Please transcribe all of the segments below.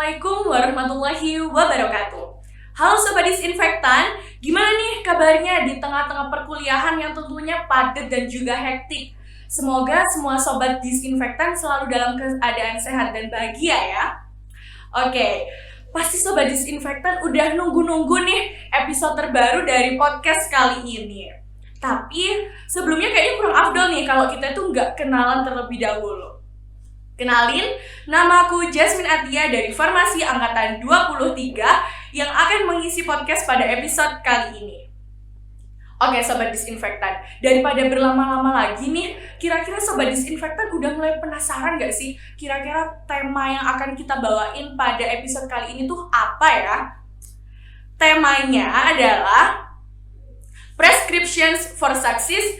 Assalamualaikum warahmatullahi wabarakatuh. Halo Sobat Disinfektan, gimana nih kabarnya di tengah-tengah perkuliahan yang tentunya padat dan juga hektik? Semoga semua Sobat Disinfektan selalu dalam keadaan sehat dan bahagia ya. Oke, pasti Sobat Disinfektan udah nunggu-nunggu nih episode terbaru dari podcast kali ini. Tapi sebelumnya kayaknya kurang afdol nih kalau kita tuh nggak kenalan terlebih dahulu. Kenalin, namaku Jasmine Atia dari Farmasi Angkatan 23 yang akan mengisi podcast pada episode kali ini. Oke Sobat Disinfektan, daripada berlama-lama lagi nih, kira-kira Sobat Disinfektan udah mulai penasaran gak sih kira-kira tema yang akan kita bawain pada episode kali ini tuh apa ya? Temanya adalah Prescriptions for Success,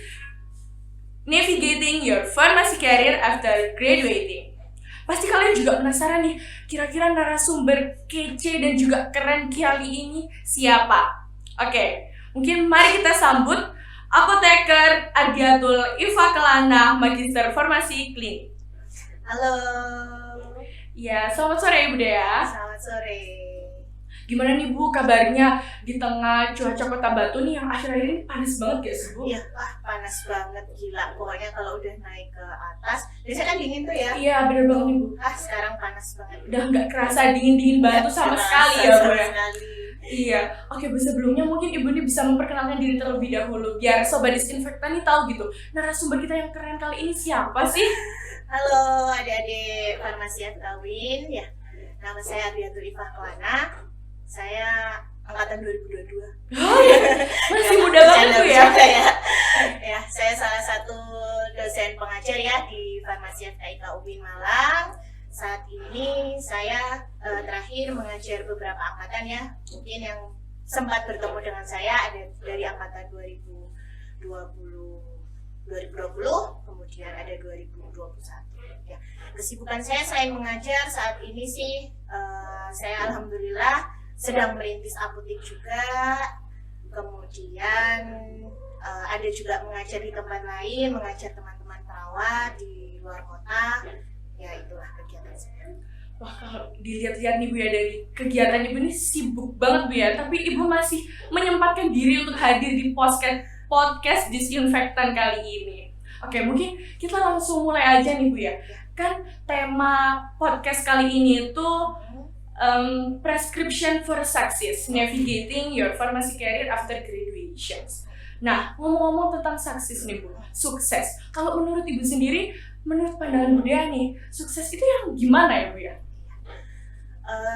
Navigating Your Pharmacy Career After Graduating. Pasti kalian juga penasaran nih, kira-kira narasumber kece dan juga keren kali ini siapa? Oke, mungkin mari kita sambut Apoteker Ardiatul Iva Kelana, Magister Farmasi Klinik. Halo. Ya, selamat sore Ibu Dea. Selamat sore. Gimana nih Bu kabarnya di tengah cuaca Kota Batu nih yang akhir-akhir ini panas banget gak sih Bu? Iya, panas banget, gila. Pokoknya kalau udah naik ke atas, biasanya kan dingin tuh ya. Iya, bener banget nih Bu. Sekarang panas banget. Udah nggak kerasa dingin-dingin Batu sama sekali ya Bu ya? Sekali. Iya, oke Bu, sebelumnya mungkin Ibu nih bisa memperkenalkan diri terlebih dahulu biar Sobat Disinfektan nih tahu gitu narasumber kita yang keren kali ini siapa sih? Halo adik-adik Farmasiat Kawin ya. Nama saya Ardiatul Iva Kelana. Saya angkatan 2022. Oh iya, masih muda banget Bu ya? Ya, saya salah satu dosen pengajar ya di Farmasi FKIK UIN Malang. Saat ini saya terakhir mengajar beberapa angkatan ya. Mungkin yang sempat bertemu dengan saya ada dari angkatan 2020, kemudian ada 2021. Ya, kesibukan saya selain mengajar saat ini sih saya alhamdulillah sedang merintis apotek juga, kemudian ada juga mengajar di tempat lain, mengajar teman-teman perawat di luar kota, ya itulah kegiatan saya. Wah, kalau dilihat-lihat nih Bu ya, dari kegiatan Ibu ini sibuk banget Bu ya, tapi Ibu masih menyempatkan diri untuk hadir di podcast Disinfektan kali ini. Oke, mungkin kita langsung mulai aja nih Bu ya. Kan tema podcast kali ini tuh Prescription for Success, Navigating Your Pharmacy Career After Graduation. Nah, ngomong-ngomong tentang sukses nih Bu, sukses. Kalau menurut Ibu sendiri, menurut pandangan Bu Dea nih, sukses itu yang gimana ya Bu ya?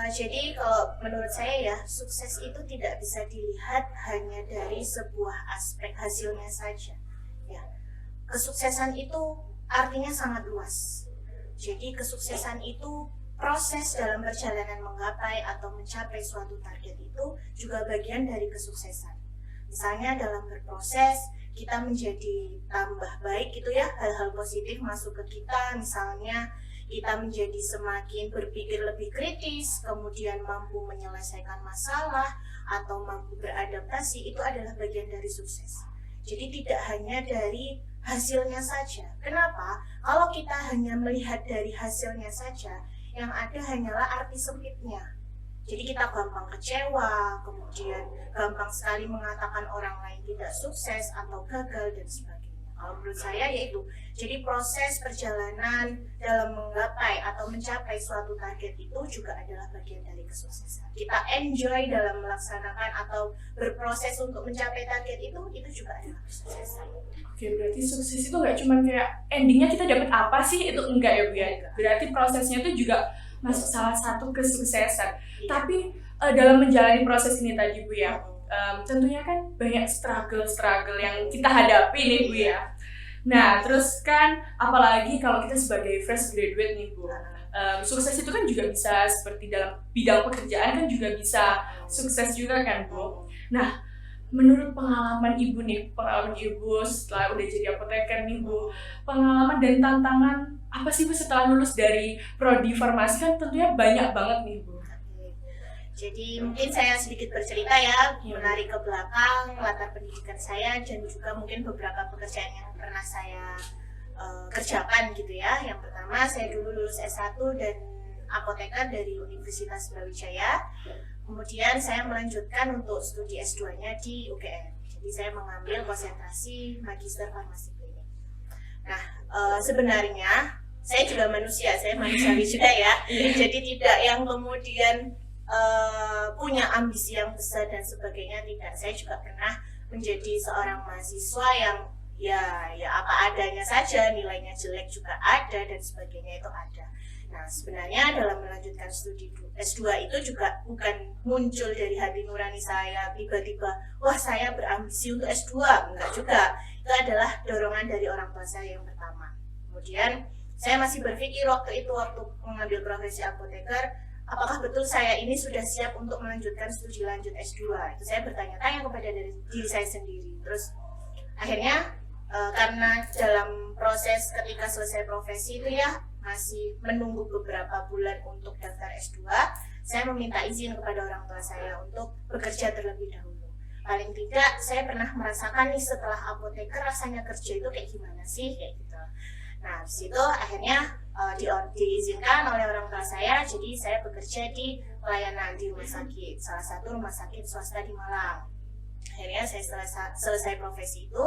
Jadi kalau menurut saya ya, sukses itu tidak bisa dilihat hanya dari sebuah aspek hasilnya saja. Ya, kesuksesan itu artinya sangat luas. Jadi kesuksesan itu proses dalam perjalanan menggapai atau mencapai suatu target itu juga bagian dari kesuksesan. Misalnya dalam berproses kita menjadi tambah baik gitu ya, hal-hal positif masuk ke kita, misalnya kita menjadi semakin berpikir lebih kritis, kemudian mampu menyelesaikan masalah atau mampu beradaptasi, itu adalah bagian dari sukses. Jadi tidak hanya dari hasilnya saja. Kenapa? Kalau kita hanya melihat dari hasilnya saja, yang ada hanyalah arti sempitnya. Jadi kita gampang kecewa, kemudian gampang sekali mengatakan orang lain tidak sukses atau gagal dan sebagainya. Kalau menurut saya yaitu, jadi proses perjalanan dalam menggapai atau mencapai suatu target itu juga adalah bagian dari kesuksesan. Kita enjoy dalam melaksanakan atau berproses untuk mencapai target itu juga adalah kesuksesan. Oke, berarti sukses itu nggak cuma kayak endingnya kita dapat apa sih, itu enggak ya Bu ya? Berarti prosesnya itu juga masuk salah satu kesuksesan. Iya. Tapi dalam menjalani proses ini tadi Bu ya, tentunya kan banyak struggle yang kita hadapi nih Bu ya. Nah, terus kan apalagi kalau kita sebagai fresh graduate nih Bu, sukses itu kan juga bisa seperti dalam bidang pekerjaan kan juga bisa sukses juga kan Bu. Nah, menurut pengalaman Ibu setelah udah jadi apoteker nih Bu, pengalaman dan tantangan apa sih Bu setelah lulus dari prodi farmasi kan tentunya banyak banget nih Bu. Jadi mungkin saya sedikit bercerita ya, menarik ke belakang latar pendidikan saya dan juga mungkin beberapa pekerjaan yang pernah saya kerjakan gitu ya. Yang pertama saya dulu lulus S1 dan apoteker dari Universitas Brawijaya. Kemudian saya melanjutkan untuk studi S2-nya di UGM. Jadi saya mengambil konsentrasi Magister Farmasi Klinik. Nah, sebenarnya saya juga manusia, saya manusiawi juga ya. Jadi tidak yang kemudian punya ambisi yang besar dan sebagainya, tidak. Saya juga pernah menjadi seorang mahasiswa yang ya apa adanya saja, nilainya jelek juga ada dan sebagainya itu ada. Nah, sebenarnya dalam melanjutkan studi S2 itu juga bukan muncul dari hati nurani saya tiba-tiba, wah saya berambisi untuk S2, enggak juga. Itu adalah dorongan dari orang tua saya yang pertama. Kemudian saya masih berpikir waktu mengambil profesi apoteker, apakah betul saya ini sudah siap untuk melanjutkan studi lanjut S2? Itu saya bertanya-tanya kepada diri saya sendiri. Terus akhirnya karena dalam proses ketika selesai profesi itu ya masih menunggu beberapa bulan untuk daftar S2, saya meminta izin kepada orang tua saya untuk bekerja terlebih dahulu. Paling tidak saya pernah merasakan nih setelah apoteker rasanya kerja itu kayak gimana sih, kayak gitu. Nah, disitu akhirnya diizinkan oleh orang tua saya, jadi saya bekerja di pelayanan di rumah sakit, salah satu rumah sakit swasta di Malang. Akhirnya saya selesai profesi itu,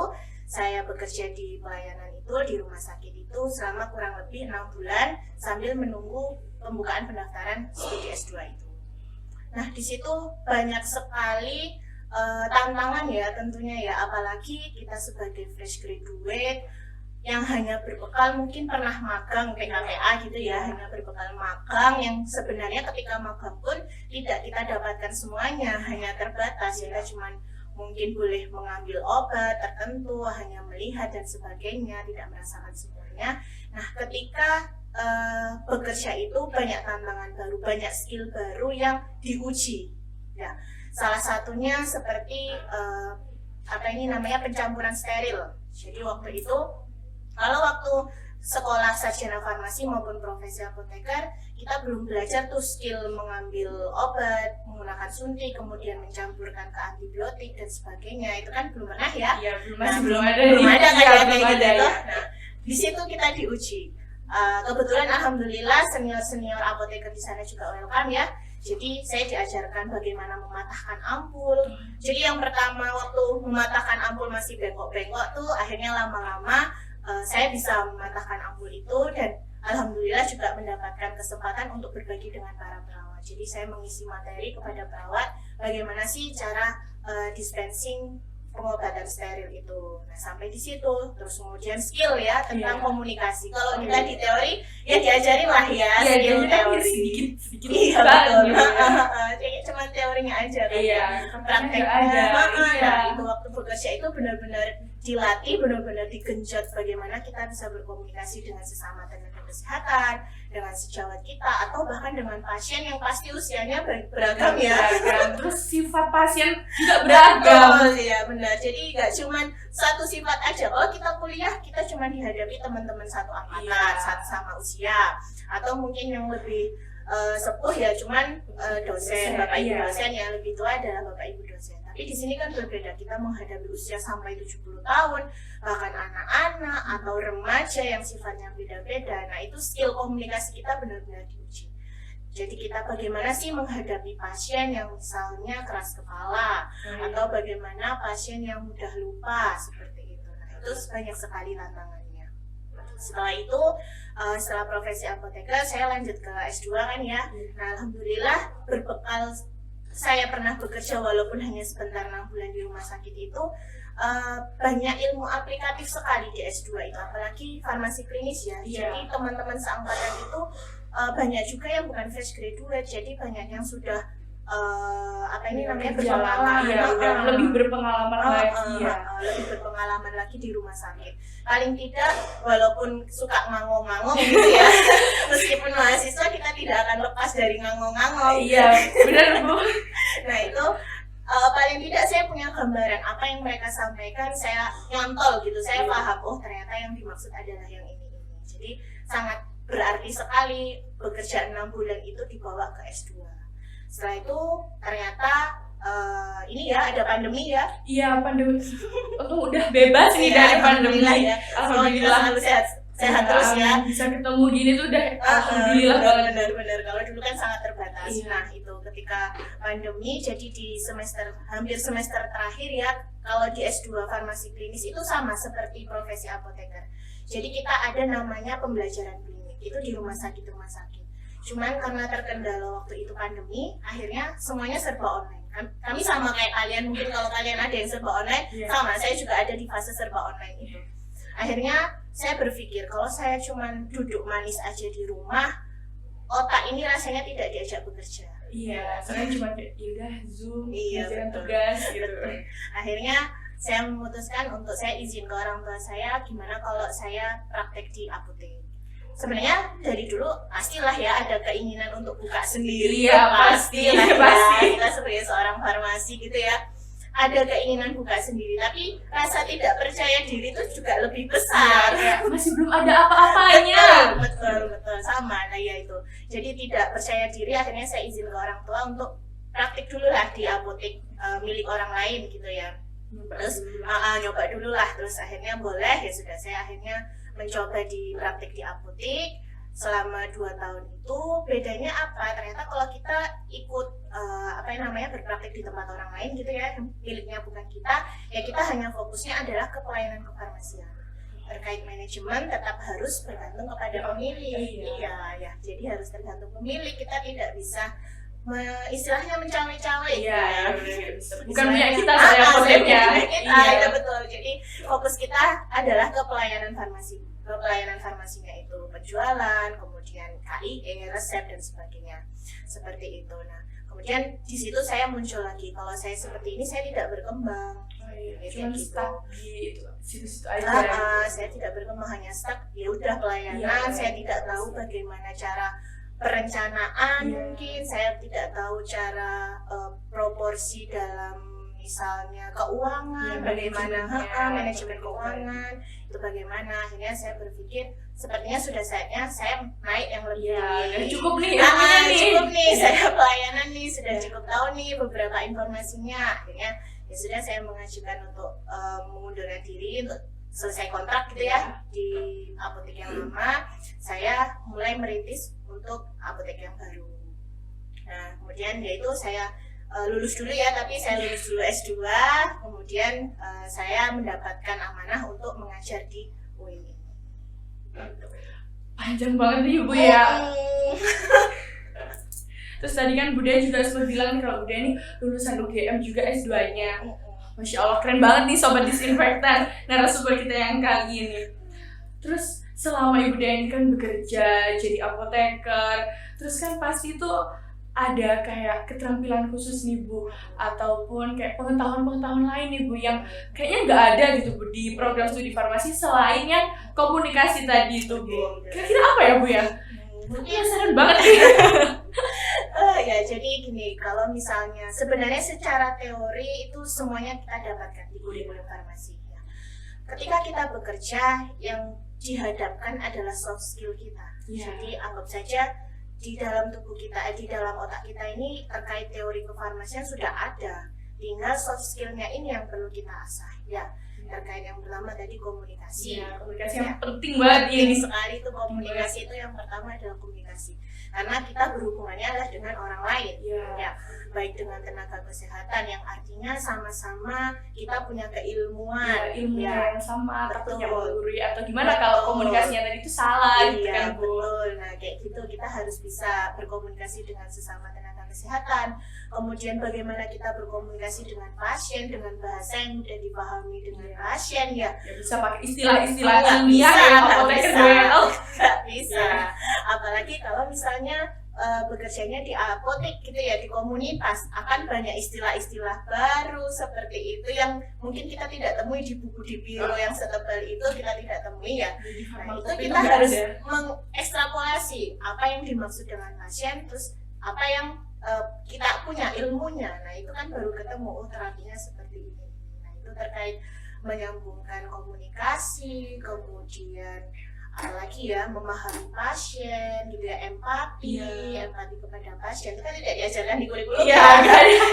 saya bekerja di pelayanan itu, di rumah sakit itu selama kurang lebih 6 bulan sambil menunggu pembukaan pendaftaran studi S2 itu. Nah, di situ banyak sekali tantangan ya tentunya ya, apalagi kita sebagai fresh graduate yang hanya berbekal mungkin pernah magang PKPA gitu ya, hanya berbekal magang yang sebenarnya ketika magang pun tidak kita dapatkan semuanya, hanya terbatas, kita cuma mungkin boleh mengambil obat tertentu, hanya melihat dan sebagainya, tidak merasakan semuanya. Nah, ketika bekerja itu banyak tantangan baru, banyak skill baru yang diuji. Ya, salah satunya seperti pencampuran steril. Jadi waktu itu, kalau waktu sekolah sarjana farmasi maupun profesi apoteker, kita belum belajar tuh skill mengambil obat, menggunakan suntik, kemudian mencampurkan ke antibiotik dan sebagainya. Itu kan belum pernah ya? Iya, belum ada kayak gitu. Nah, di situ kita diuji. Kebetulan alhamdulillah senior apoteker di sana juga welcome ya. Jadi saya diajarkan bagaimana mematahkan ampul. Jadi yang pertama waktu mematahkan ampul masih bengkok-bengkok tuh, akhirnya lama-lama saya bisa mematahkan ampul itu dan alhamdulillah juga mendapatkan kesempatan untuk berbagi dengan para perawat. Jadi saya mengisi materi kepada perawat bagaimana sih cara dispensing pengobatan steril itu. Nah, sampai di situ. Terus kemudian skill ya tentang komunikasi. Kalau kita di teori ya diajarin lah ya skill teori sedikit. Iya betul. Jadi cuma teorinya aja kan. Iya, prakteknya ada. Itu waktu bekerja itu benar-benar dilatih, benar-benar digenjot bagaimana kita bisa berkomunikasi dengan sesama tenaga kesehatan, dengan sejawat kita, atau bahkan dengan pasien yang pasti usianya beragam ya. Terus sifat pasien juga beragam. Iya benar. Jadi nggak cuma satu sifat aja. Kalau kita kuliah kita cuma dihadapi teman-teman satu angkatan, satu sama usia, atau mungkin yang lebih sepuh ya cuman dosen, bapak ibu dosen, yang lebih tua adalah bapak ibu dosen. Tapi di sini kan berbeda, kita menghadapi usia sampai 70 tahun, bahkan anak-anak atau remaja yang sifatnya beda-beda. Nah, itu skill komunikasi kita benar-benar diuji. Jadi kita bagaimana sih menghadapi pasien yang misalnya keras kepala, atau bagaimana pasien yang mudah lupa, seperti itu. Nah, itu banyak sekali tantangannya. Setelah itu, setelah profesi apoteker, saya lanjut ke S2 kan ya. Nah, alhamdulillah berbekal saya pernah bekerja walaupun hanya sebentar 6 bulan di rumah sakit itu, banyak ilmu aplikatif sekali di S2 itu, apalagi farmasi klinis ya. Jadi teman-teman seangkatan itu banyak juga yang bukan fresh graduate, jadi banyak yang sudah berpengalaman, lebih berpengalaman lagi ya. Lebih berpengalaman lagi di rumah sakit. Paling tidak walaupun suka ngangong-ngangong gitu ya, meskipun mahasiswa kita tidak akan lepas dari ngangong-ngangong. Iya, benar Bu. Nah itu paling tidak saya punya gambaran apa yang mereka sampaikan, saya nyantol gitu, saya paham, oh ternyata yang dimaksud adalah yang ini. Jadi sangat berarti sekali bekerja 6 bulan itu dibawa ke S2. Setelah itu ternyata ini ya ada pandemi ya. Iya, pandemi. Untung udah bebas nih dari pandemi ya. Alhamdulillah. Selalu sehat terus ya. Bisa ketemu gini tuh udah alhamdulillah banget. Benar. Kalau dulu kan sangat terbatas. Iya. Nah itu ketika pandemi, jadi di hampir semester terakhir ya, kalau di S2 farmasi klinis itu sama seperti profesi apoteker. Jadi kita ada namanya pembelajaran klinik, itu di rumah sakit. Cuman karena terkendala waktu itu pandemi, akhirnya semuanya serba online. Kami sama kayak kalian, mungkin kalau kalian ada yang serba online, sama, saya juga ada di fase serba online itu. Akhirnya saya berpikir kalau saya cuman duduk manis aja di rumah, otak ini rasanya tidak diajak bekerja. Iya, soalnya cuma kayak yaudah Zoom, betul. tugas gitu. Akhirnya saya memutuskan untuk saya izin ke orang tua saya, gimana kalau saya praktek di apotek. Sebenarnya dari dulu pastilah ya ada keinginan untuk buka sendiri. Iya, pasti. Kita sebagai seorang farmasi gitu ya, ada keinginan buka sendiri, tapi rasa tidak percaya diri itu juga lebih besar. Masih belum ada apa-apanya. Betul, sama lah ya itu. Jadi tidak percaya diri, akhirnya saya izin ke orang tua untuk praktik dulu lah di apotek milik orang lain gitu ya. Terus nyoba dulu lah, terus akhirnya boleh, ya sudah, saya akhirnya mencoba di praktik di apotek selama 2 tahun itu. Bedanya apa? Ternyata kalau kita ikut berpraktik di tempat orang lain gitu ya, miliknya bukan kita, ya kita hanya fokusnya adalah ke pelayanan kefarmasian. Terkait manajemen tetap harus bergantung kepada pemilik. Iya, jadi harus tergantung pemilik, kita tidak bisa istilahnya mencawe-cawe ya. Bukan punya kita saya apoteknya. Iya betul. Jadi fokus kita adalah ke pelayanan farmasi. Ke pelayanan farmasinya itu penjualan, kemudian KIE, resep dan sebagainya. Seperti itu. Nah, kemudian di situ saya muncul lagi. Kalau saya seperti ini saya tidak berkembang. Cuma stuck di situ-situ aja. Saya tidak berkembang, hanya stuck. Ya udah pelayanan. Saya tidak tahu bagaimana cara perencanaan, mungkin saya tidak tahu cara proporsi dalam misalnya keuangan, bagaimana manajemen keuangan itu bagaimana. Akhirnya saya berpikir sepertinya sudah saatnya saya naik yang lebih tinggi. Cukup nih, cukup nih, saya pelayanan nih, sudah cukup tahu nih beberapa informasinya. Akhirnya ya sudah, saya mengajukan untuk mengundurkan diri untuk selesai kontrak gitu ya di apotek yang lama. Saya mulai merintis untuk apotek yang baru. Nah, kemudian yaitu saya lulus dulu ya, tapi saya lulus dulu S2, kemudian saya mendapatkan amanah untuk mengajar di UIN. Panjang banget nih Bu ya. Terus tadi kan Buda juga sempat bilang kalau Buda ini lulusan UGM juga S2-nya. Masya Allah, keren banget nih Sobat Disinfektan, narasumber kita yang kali ini. Terus selama Ibu Dea ini kan bekerja jadi apoteker, terus kan pasti tuh ada kayak keterampilan khusus nih Bu, ataupun kayak pengetahuan-pengetahuan lain nih Bu yang kayaknya nggak ada gitu Bu di program studi farmasi selain yang komunikasi tadi itu Bu. Kira-kira apa ya Bu ya? Penasaran banget nih. Ya jadi gini, kalau misalnya sebenarnya secara teori itu semuanya kita dapatkan di kurikulum farmasi ya. Ketika kita bekerja, yang dihadapkan adalah soft skill kita. Jadi anggap saja di dalam tubuh kita, di dalam otak kita ini terkait teori kefarmasian sudah ada. Tinggal soft skillnya ini yang perlu kita asah ya. Terkait yang pertama tadi komunikasi. Komunikasi yang penting banget ini. Sekali itu komunikasi itu yang pertama adalah komunikasi. Karena kita berhubungannya adalah dengan orang lain, ya, baik dengan tenaga kesehatan yang artinya sama-sama kita punya keilmuan, ilmu yang sama, takutnya menggurui atau gimana kalau komunikasinya tadi itu salah, gitu kan Bu. Betul. Nah kayak gitu kita harus bisa berkomunikasi dengan sesama tenaga kesehatan. Kemudian bagaimana kita berkomunikasi dengan pasien dengan bahasa yang mudah dipahami dengan pasien ya. Bisa pakai istilah-istilah ilmiah ya, apoteker nggak bisa. Apalagi kalau misalnya bekerjanya di apotek gitu ya, di komunitas, akan banyak istilah-istilah baru seperti itu yang mungkin kita tidak temui di buku di biro yang setebal itu, kita tidak temui ya. Nah itu kita harus mengekstrapolasi apa yang dimaksud dengan pasien, terus apa yang kita punya ilmunya. Nah itu kan baru ketemu, terapinya seperti ini. Nah itu terkait menyambungkan komunikasi, kemudian lagi ya memahami pasien gitu ya, empati kepada pasien itu kan tidak diajarkan di kurikulum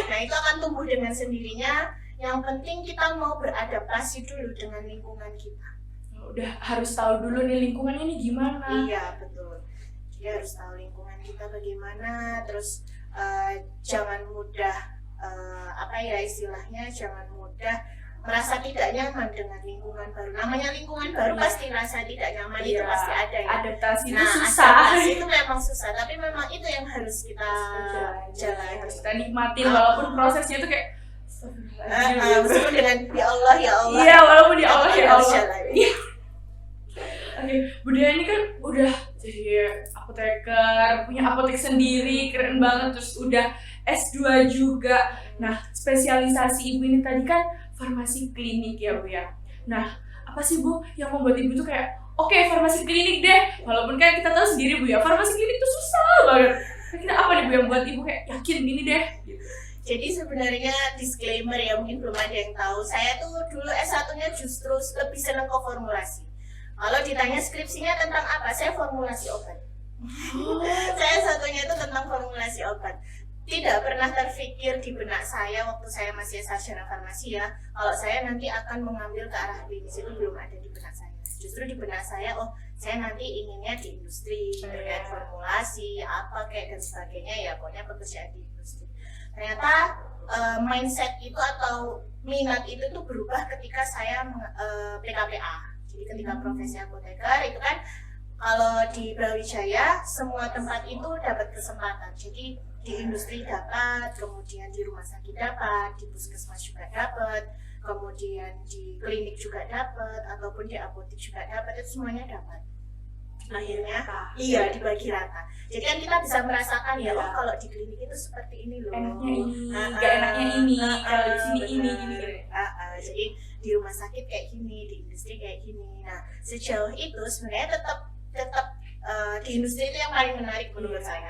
nah itu akan tumbuh dengan sendirinya. Yang penting kita mau beradaptasi dulu dengan lingkungan kita. udah harus tahu dulu nih lingkungannya nih gimana. Iya betul. Jadi harus tahu lingkungan kita bagaimana, terus jangan mudah apa ya istilahnya, jangan mudah merasa tidak nyaman dengan lingkungan baru. Namanya lingkungan baru pasti rasa tidak nyaman itu pasti ada ya. Adaptasi itu Nah, susah. adaptasi itu memang susah, tapi memang itu yang harus kita jalani, harus kita nikmatin walaupun prosesnya itu kayak meskipun dengan ya Allah ya Allah. iya, walaupun ya Allah ya harus Allah. jalani. Iya. Oke, Budaya ini kan udah jadi apoteker, punya apotek sendiri, keren banget, terus udah S2 juga. Nah, spesialisasi Ibu ini tadi kan farmasi klinik ya Bu ya. Nah, apa sih Bu yang membuat Ibu tuh kayak oke, farmasi klinik deh, walaupun kan kita tahu sendiri Bu ya, farmasi klinik tuh susah banget. Kira-kira apa nih Bu yang buat Ibu kayak yakin gini deh gitu? Jadi sebenarnya disclaimer ya, mungkin belum ada yang tahu. Saya tuh dulu S1-nya justru lebih senang ke formulasi. Kalau ditanya skripsinya tentang apa, saya formulasi obat. Saya satunya itu tentang formulasi obat. Tidak pernah terfikir di benak saya waktu saya masih sarjana farmasi ya, kalau saya nanti akan mengambil ke arah klinis, itu belum ada di benak saya. Justru di benak saya, oh saya nanti inginnya di industri, terkait formulasi, apa kayak dan sebagainya ya, pokoknya pekerjaan di industri. Ternyata mindset itu atau minat itu tuh berubah ketika saya PKPA. Jadi ketika profesi apoteker itu kan kalau di Brawijaya semua tempat itu dapat kesempatan. Jadi di industri dapat, kemudian di rumah sakit dapat, di puskesmas juga dapat, kemudian di klinik juga dapat, ataupun di apotek juga dapat, itu semuanya dapat. Akhirnya iya dibagi rata. Jadi kan kita bisa merasakan ya, oh kalau di klinik itu seperti ini loh. Enaknya ini, gak enaknya ini, kalau di sini ini gini. Jadi di rumah sakit kayak gini, di industri kayak gini. Nah sejauh itu sebenarnya tetap di industri itu yang paling menarik menurut saya.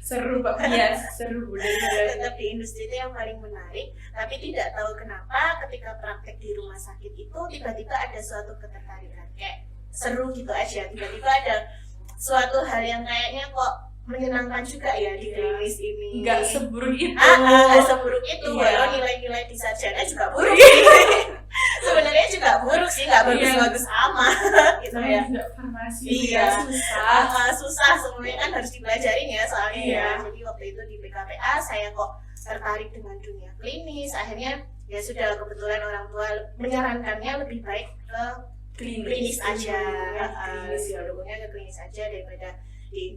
Seru Pak, iya seru Bu. Tetap di industri itu yang paling menarik, tapi tidak tahu kenapa ketika praktek di rumah sakit itu tiba-tiba ada suatu ketertarikan, kayak seru gitu aja, tiba-tiba ada suatu hal yang kayaknya kok menyenangkan juga ya di klinis ini. Nggak seburuk itu. Seburuk itu, iya. walau nilai-nilai di sarjana juga buruk. Sebenarnya juga buruk sih, nggak bagus-bagus amat gitu ya. Farmasi iya susah. Susah semuanya kan harus dipelajarin ya soalnya iya. ya. Jadi waktu itu di PKPA saya kok tertarik dengan dunia klinis, akhirnya ya sudah kebetulan orang tua menyarankannya lebih baik ke klinis aja, dulunya ke klinis aja daripada di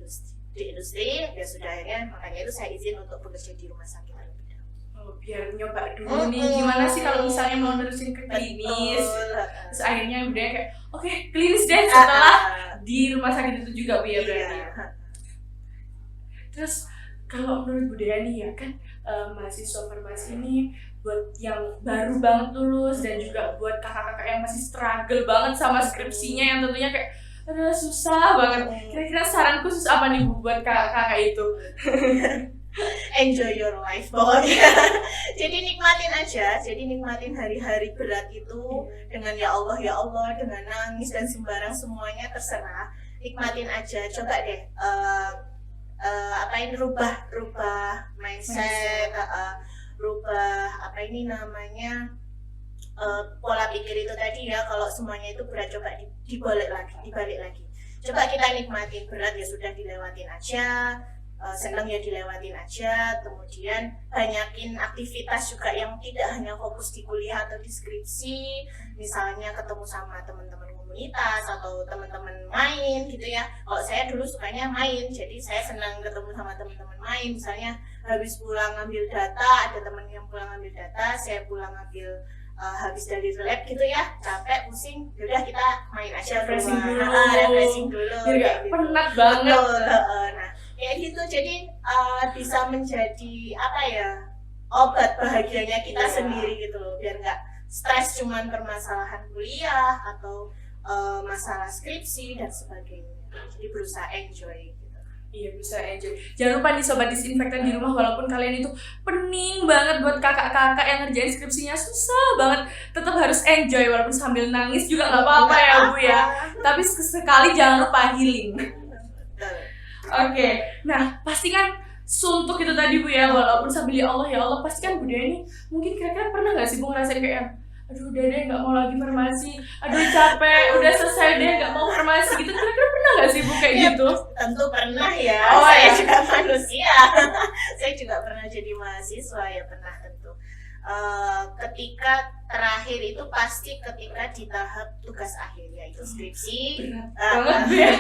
industri ya sudah, akhirnya makanya itu saya izin untuk bekerja di rumah sakit terlebih dahulu. Oh, biar nyoba dulu nih gimana sih kalau misalnya mau nerusin ke klinis. Terus akhirnya udah kayak oke, klinis deh setelah di rumah sakit itu juga Bu ya berarti. Terus kalau menurut Bu Dayani ya kan mahasiswa farmasi ini buat yang baru banget lulus dan juga buat kakak-kakak yang masih struggle banget sama skripsinya yang tentunya kayak aduh susah banget. Kira-kira saran khusus apa nih Bu buat kakak-kakak itu? Enjoy your life pokoknya. Jadi nikmatin aja, jadi nikmatin hari-hari berat itu dengan ya Allah, dengan nangis dan sembarang semuanya terserah. Nikmatin aja, coba deh rubah mindset, rubah apa ini namanya pola pikir itu tadi ya. Kalau semuanya itu berat, coba dibalik lagi. Coba kita nikmatin, berat ya sudah dilewatin aja, senang ya dilewatin aja. Kemudian banyakin aktivitas juga yang tidak hanya fokus di kuliah atau di skripsi, misalnya ketemu sama teman-teman komunitas atau teman-teman main gitu ya. Kalau saya dulu sukanya main, jadi saya senang ketemu sama teman-teman main. Misalnya habis pulang ngambil data, ada teman yang pulang ngambil data, saya pulang ngambil habis dari lab gitu ya, capek, pusing, yaudah kita main aja, refreshing dulu Jadi penat banget. Nah kayak gitu, jadi bisa menjadi apa ya, obat bahagianya kita sendiri gitu loh, biar nggak stres cuman permasalahan kuliah atau masalah skripsi dan sebagainya. Jadi berusaha enjoy gitu. Iya, bisa enjoy. Jangan lupa nih sobat disinfektan di rumah, walaupun kalian itu pening banget buat kakak-kakak yang ngerjain skripsinya susah banget, tetap harus enjoy walaupun sambil nangis juga nggak apa-apa ya Bu ya. Tapi sekali jangan lupa healing. Oke, nah pasti kan suntuk itu tadi Bu ya, walaupun sambil ya Allah pasti kan Bu Dayani mungkin kira-kira pernah nggak sih Bu ngerasain kayak aduh udah deh nggak mau lagi farmasi, aduh capek, udah selesai deh nggak mau farmasi gitu. Kira-kira pernah nggak sih Bu kayak Ya, gitu? tentu pernah ya. Oh, Saya ya. juga manusia. Saya juga pernah jadi mahasiswa ya, pernah tentu. Ketika terakhir itu pasti ketika di tahap tugas akhir, yaitu skripsi. Berat banget Bu ya.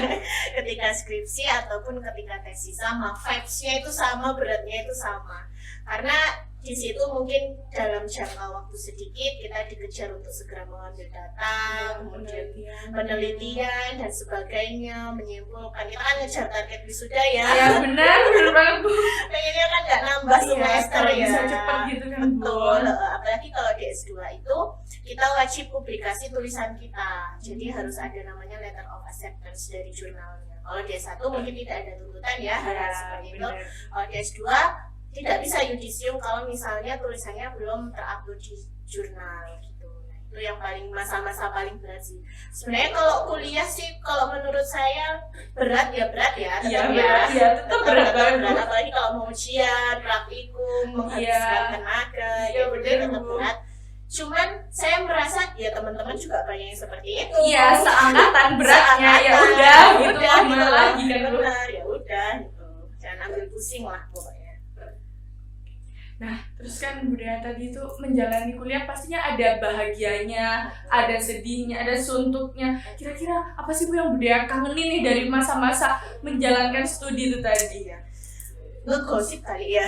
Ketika skripsi ataupun ketika tesis, sama vibes-nya itu sama, beratnya itu sama. Karena di situ mungkin dalam jangka waktu sedikit kita dikejar untuk segera mengambil data, kemudian penelitian dan sebagainya, menyimpulkan. Kita kan ngejar target wisuda ya. Ya benar banget Bu. Pengennya kan nggak nambah semester kalau ya. bisa cepet gitu kan Bu. Betul. Apalagi kalau di S2 itu kita wajib publikasi tulisan kita. Jadi harus ada namanya letter of acceptance dari jurnalnya. Kalau di S1 mungkin tidak ada tuntutan ya, hal seperti itu. Kalau di S2 tidak bisa yudisium kalau misalnya tulisannya belum terupload di jurnal gitu. Nah, itu yang paling masa-masa paling berat sih. Sebenarnya kalau kuliah sih, kalau menurut saya berat ya, tetap tetap berat banget. Apalagi kalau mau ujian, praktikum, menghabiskan tenaga, Iya, itu bener, tetap Bu. berat. Cuman saya merasa ya teman-teman juga banyak yang seperti itu. Iya, seangkatan beratnya ya udah gitu lah, gimana lagi kan Bu. Benar, ya udah gitu. Jangan ambil pusing lah pokoknya. Nah, terus kan budaya tadi itu menjalani kuliah pastinya ada bahagianya, ada sedihnya, ada suntuknya. Kira-kira apa sih Bu yang budaya kangenin nih dari masa-masa menjalankan studi itu tadi? Iya. Ngegosip kali ya.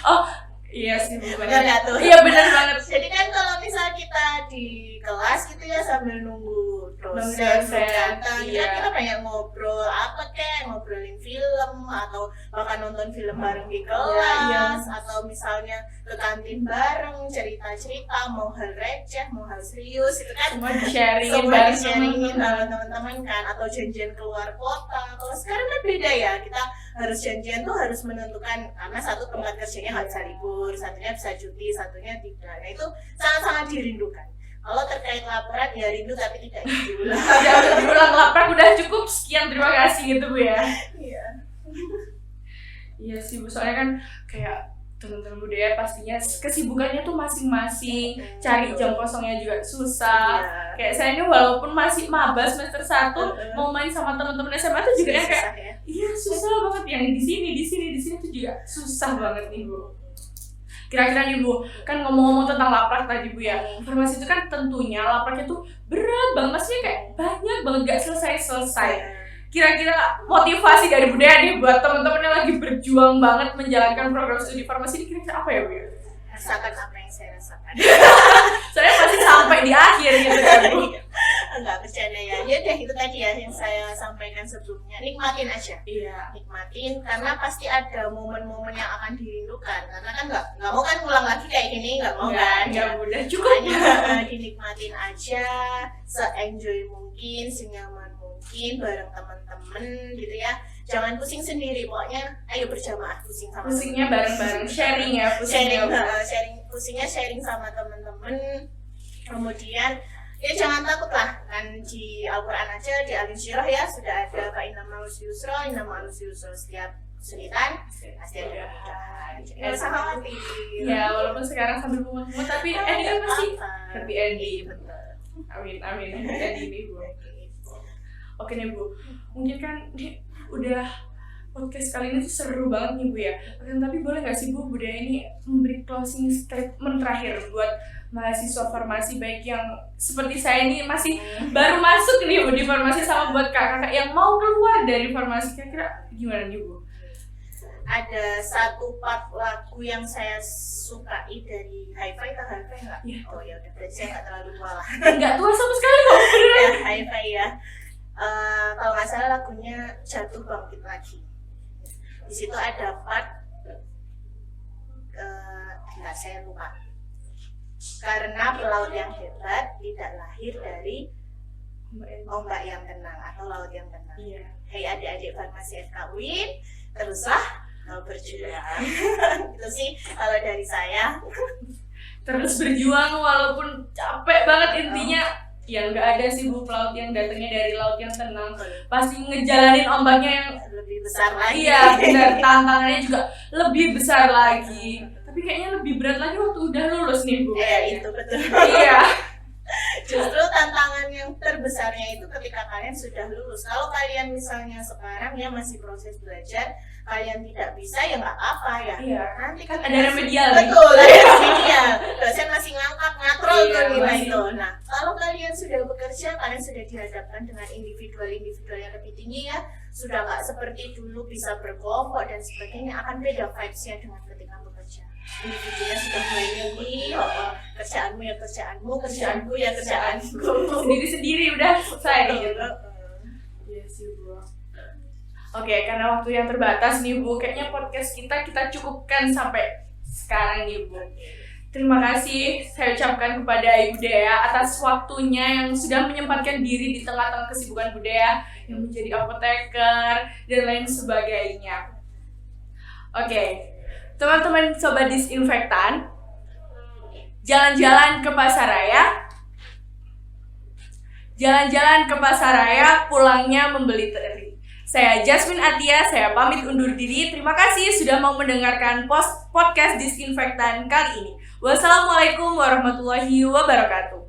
Oh, iya sih Bu. Benar nggak tuh? Iya benar banget. Jadi kan kalau misal kita di kelas gitu ya sambil nunggu dosen Dosen, datang, iya. kita banyak ngobrol apa kek, ngobrolin film atau bahkan nonton film bareng di kelas, Iya. atau misalnya ke kantin bareng, cerita-cerita, mau hal receh, mau hal serius, itu kan Semua di-sharingin semua bareng di-sharingin teman-teman. sama teman-teman kan, atau janjian keluar kota. Kalau sekarang kan beda ya, kita harus janjian tuh harus menentukan, karena satu tempat kerjanya nggak bisa libur, satunya bisa cuti, satunya tidak. Nah itu sangat-sangat dirindukan. Kalau terkait laporan ya rindu tapi tidak diulang. Jangan diulang, lapar udah cukup, sekian terima kasih gitu Bu ya. Iya. Iya sih Bu, soalnya kan kayak teman-teman budaya pastinya kesibukannya tuh masing-masing, cari jam kosongnya juga susah. Iya. Kayak saya ini walaupun masih maba semester 1 mau main sama teman-teman SMA tuh juga yang kayak Susah ya. iya susah banget, yang di sini tuh juga susah banget nih Bu. Kira-kira nih Bu, kan ngomong-ngomong tentang laprak tadi Bu ya, farmasi itu kan tentunya lapraknya tuh berat banget, maksudnya kayak banyak banget gak selesai-selesai. Kira-kira motivasi dari budaya nih buat teman-teman yang lagi berjuang banget menjalankan program studi farmasi ini kira-kira apa ya Bu ya? Rasakan apa yang saya rasakan. Saya pasti sampai di akhir gitu kan Bu. Enggak bercanda ya. Ya deh itu tadi ya yang saya sampaikan sebelumnya. Nikmatin aja. Iya. Nikmatin karena pasti ada momen-momen yang akan dirindukan. Karena kan nggak mau kan ngulang lagi kayak gini, nggak mau kan. Ya udah cukup. Hanya dinikmatin aja, se-enjoy mungkin, senyaman mungkin bareng teman-teman gitu ya. Jangan pusing sendiri, pokoknya ayo berjamaah pusing sama Pusingnya bareng-bareng, sharing ya sharing, pusingnya. pusingnya sharing sama teman-teman. Kemudian ya jangan takut lah, kan di Al-Quran aja di Al-Insyirah ya sudah ada fa inna ma'al usri yusra, inna ma'al usri yusra, setiap kesulitan pasti ada kemudahan. Jadi nggak usah khawatir. Ya walaupun sekarang sambil mumet-mumet tapi endingnya pasti happy ending. Betul. Amin amin happy ending nih Bu. Oke nih Bu, mungkin kan udah podcast kali ini tuh seru banget nih Bu ya. Tapi boleh nggak sih Bu budaya ini memberi closing statement terakhir buat mahasiswa farmasi baik yang seperti saya ini masih baru masuk nih Bu di farmasi sama buat kakak-kakak yang mau keluar dari farmasi, kira-kira gimana nih Bu? Ada satu part lagu yang saya sukai dari Hi-Fi atau Hi-Fi nggak? Iya. Oh ya udah, berarti saya nggak terlalu tua lah. Nggak tua sama sekali kok. Ya, Hi-Fi ya. Kalau nggak salah lagunya Jatuh Bangkit Lagi. Di situ ada part, nggak saya lupa. Karena pelaut yang hebat tidak lahir dari ombak yang tenang atau laut yang tenang. Iya. Hei adik-adik farmasi FKUIN, teruslah mau berjuang. Itu sih kalau dari saya. Terus berjuang walaupun capek banget intinya. Ya nggak ada sih Bu pelaut yang datangnya dari laut yang tenang, pasti ngejalanin ombaknya yang Lebih besar lagi. iya benar, tantangannya juga lebih besar lagi. Tapi Tapi kayaknya lebih berat lagi waktu udah lulus nih Bu. Itu betul. Iya. Justru tantangan yang terbesarnya itu ketika kalian sudah lulus. Kalau kalian misalnya sekarang ya masih proses belajar, kalian tidak bisa ya nggak apa ya. Iya. Nanti Kan kan ada remedial. betul, ada remedial. Dosen masih ngatrol Iya, tuh nilai masih. itu. Nah, kalau kalian sudah bekerja, kalian sudah dihadapkan dengan individual yang lebih tinggi ya. Sudah nggak seperti dulu bisa berkelompok dan sebagainya. Akan beda vibes-nya dengan ketika bekerja. Individunya sudah mulai milih, kerjaanmu ya kerjaanmu, kerjaanku ya kerjaanku. Sendiri-sendiri udah selesai gitu. Iya sih Bu. Oke, karena waktu yang terbatas nih Bu, kayaknya podcast kita cukupkan sampai sekarang nih Bu. Terima kasih saya ucapkan kepada Ibu Dea atas waktunya yang sudah menyempatkan diri di tengah-tengah kesibukan Bu Dea yang menjadi apoteker dan lain sebagainya. Oke, teman-teman sobat disinfektan, jalan-jalan ke pasaraya, pulangnya membeli teri. Saya Jasmine Atia, saya pamit undur diri. Terima kasih sudah mau mendengarkan podcast disinfektan kali ini. Wassalamualaikum warahmatullahi wabarakatuh.